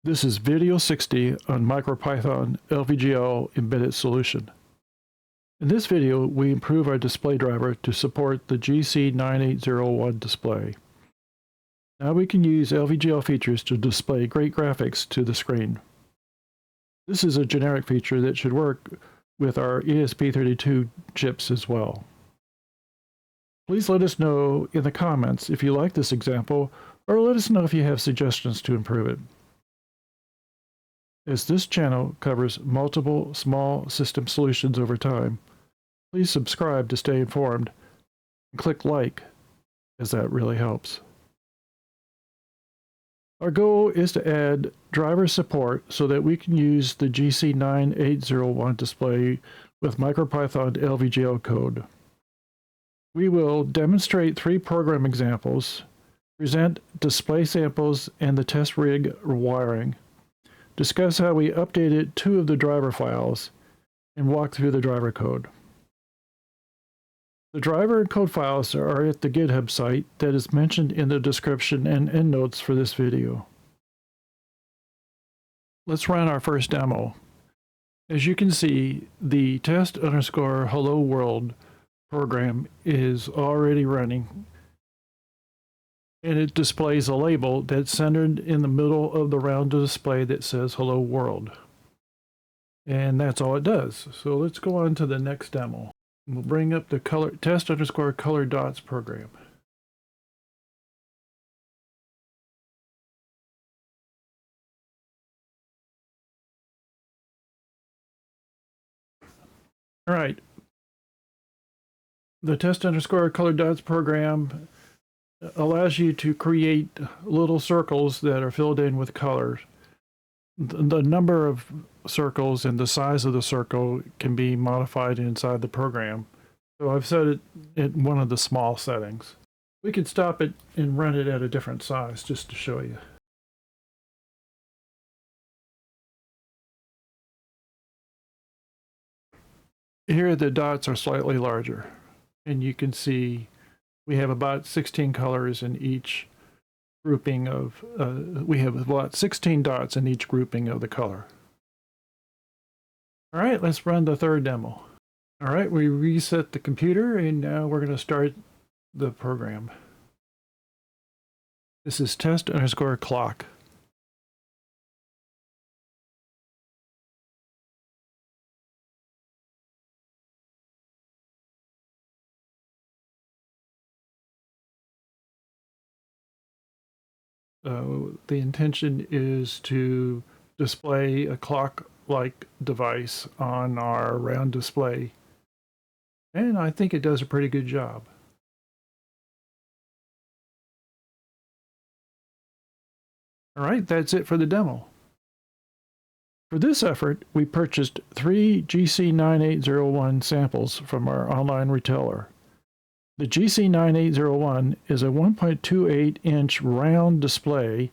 This is video 60 on MicroPython LVGL embedded solution. In this video, we improve our display driver to support the GC9A01 display. Now we can use LVGL features to display great graphics to the screen. This is a generic feature that should work with our ESP32 chips as well. Please let us know in the comments if you like this example, or let us know if you have suggestions to improve it. As this channel covers multiple small system solutions over time, please subscribe to stay informed and click like, as that really helps. Our goal is to add driver support so that we can use the GC9A01 display with MicroPython LVGL code. We will demonstrate 3 program examples, present display samples and the test rig wiring, discuss how we updated 2 of the driver files, and walk through the driver code. The driver and code files are at the GitHub site that is mentioned in the description and endnotes for this video. Let's run our first demo. As you can see, the test_hello world program is already running, and it displays a label that's centered in the middle of the round display that says hello world. And that's all it does. So let's go on to the next demo. We'll bring up the test_color dots program. All right. The test_color dots program allows you to create little circles that are filled in with colors. The number of circles and the size of the circle can be modified inside the program. So I've set it at one of the small settings. We can stop it and run it at a different size just to show you. Here the dots are slightly larger, and you can see we have about 16 colors in each grouping of, we have about 16 dots in each grouping of the color. All right, let's run the third demo. All right, we reset the computer, and now we're going to start the program. This is test_clock. The intention is to display a clock-like device on our round display, and I think it does a pretty good job. All right, that's it for the demo. For this effort, we purchased 3 GC9A01 samples from our online retailer. The GC9A01 is a 1.28-inch round display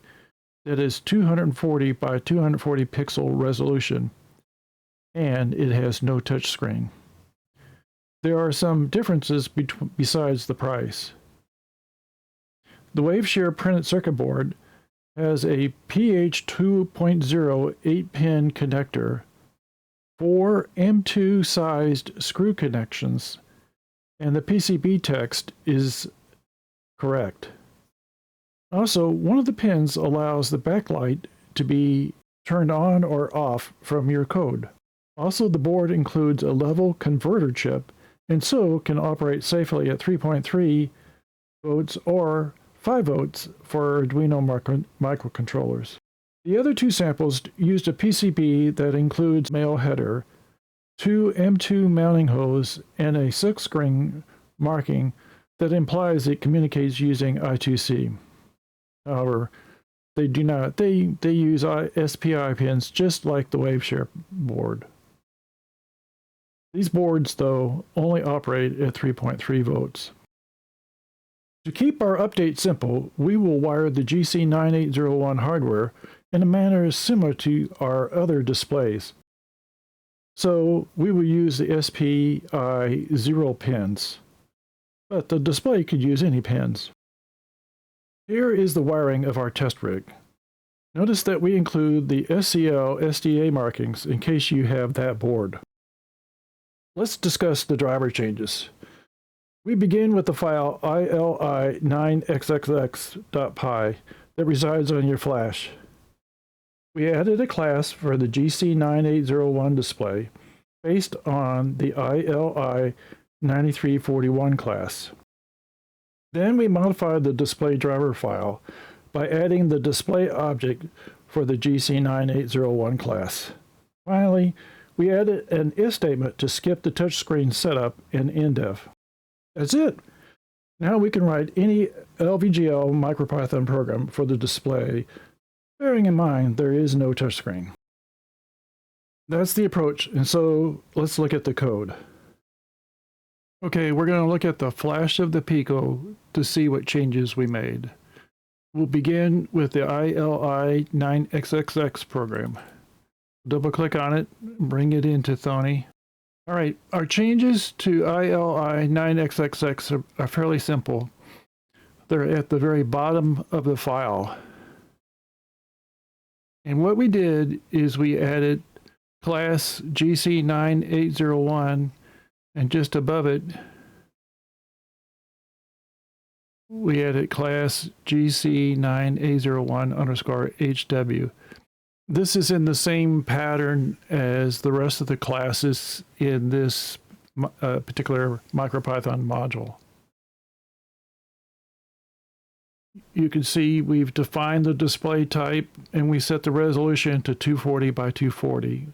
that is 240 by 240 pixel resolution, and it has no touchscreen. There are some differences besides the price. The Waveshare printed circuit board has a PH2.0 8-pin connector, 4 M2 sized screw connections, and the PCB text is correct. Also, one of the pins allows the backlight to be turned on or off from your code. Also, the board includes a level converter chip, and so can operate safely at 3.3 volts or 5 volts for Arduino microcontrollers. The other 2 samples used a PCB that includes male header, 2 M2 mounting hose, and a silkscreen marking that implies it communicates using I2C. However, they do not. They use SPI pins just like the Waveshare board. These boards, though, only operate at 3.3 volts. To keep our update simple, we will wire the GC9A01 hardware in a manner similar to our other displays. So we will use the SPI 0 pins, but the display could use any pins. Here is the wiring of our test rig. Notice that we include the SCL SDA markings in case you have that board. Let's discuss the driver changes. We begin with the file ili9xxx.py that resides on your flash. We added a class for the GC9A01 display based on the ili9341 class. Then we modified the display driver file by adding the display object for the GC9801 class. Finally, we added an if statement to skip the touchscreen setup in indef. That's it. Now we can write any LVGL MicroPython program for the display, bearing in mind there is no touchscreen. That's the approach, and so let's look at the code. Okay, we're going to look at the flash of the Pico to see what changes we made. We'll begin with the ili9xxx program. Double-click on it, bring it into Thony. All right, our changes to ili9xxx are fairly simple. They're at the very bottom of the file. And what we did is we added class GC9801, and just above it, we added class GC9A01_HW. This is in the same pattern as the rest of the classes in this particular MicroPython module. You can see we've defined the display type and we set the resolution to 240 by 240.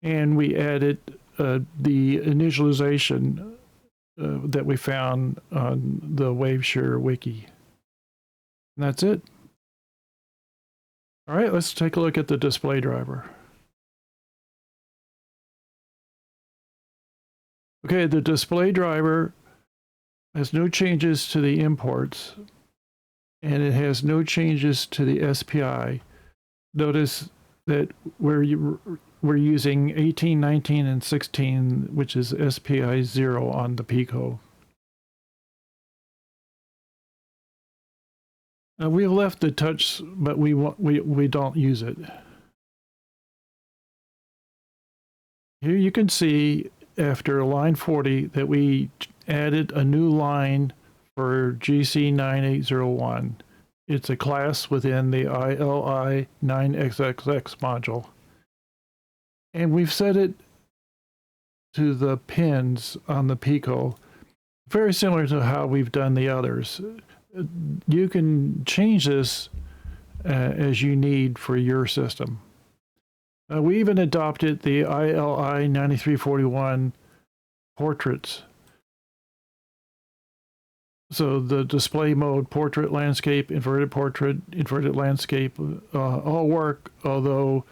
And we added the initialization that we found on the Waveshare wiki. And that's it. All right, let's take a look at the display driver. Okay, the display driver has no changes to the imports, and it has no changes to the SPI. Notice that we're using 18, 19, and 16, which is SPI 0 on the Pico. We left the touch, but we don't use it. Here you can see after line 40 that we added a new line for GC9801. It's a class within the ili9xxx module. And we've set it to the pins on the Pico, very similar to how we've done the others. You can change this as you need for your system. We even adopted the ili9341 portraits. So the display mode, portrait, landscape, inverted landscape, all work, although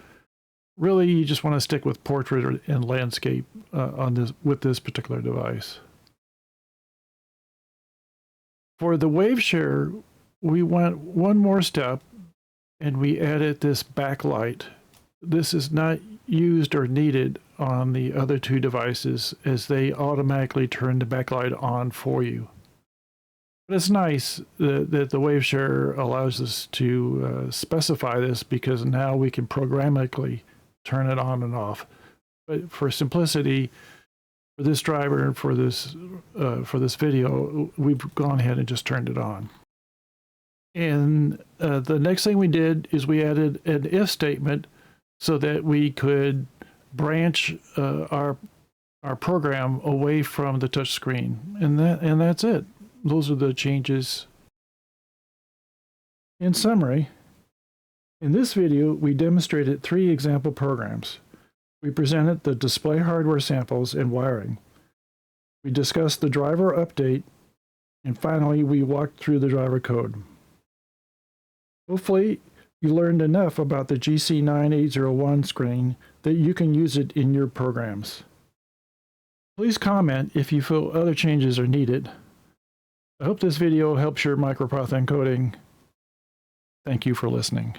really you just want to stick with portrait and landscape with this particular device. For the Waveshare, we went one more step and we added this backlight. This is not used or needed on the other two devices as they automatically turn the backlight on for you. But it's nice that the Waveshare allows us to specify this, because now we can programmatically turn it on and off. But for simplicity, for this driver and for this video, we've gone ahead and just turned it on. And the next thing we did is we added an if statement so that we could branch our program away from the touch screen. And that's it. Those are the changes. In summary, in this video, we demonstrated 3 example programs. We presented the display hardware samples and wiring. We discussed the driver update, and finally, we walked through the driver code. Hopefully, you learned enough about the GC9801 screen that you can use it in your programs. Please comment if you feel other changes are needed. I hope this video helps your MicroPython coding. Thank you for listening.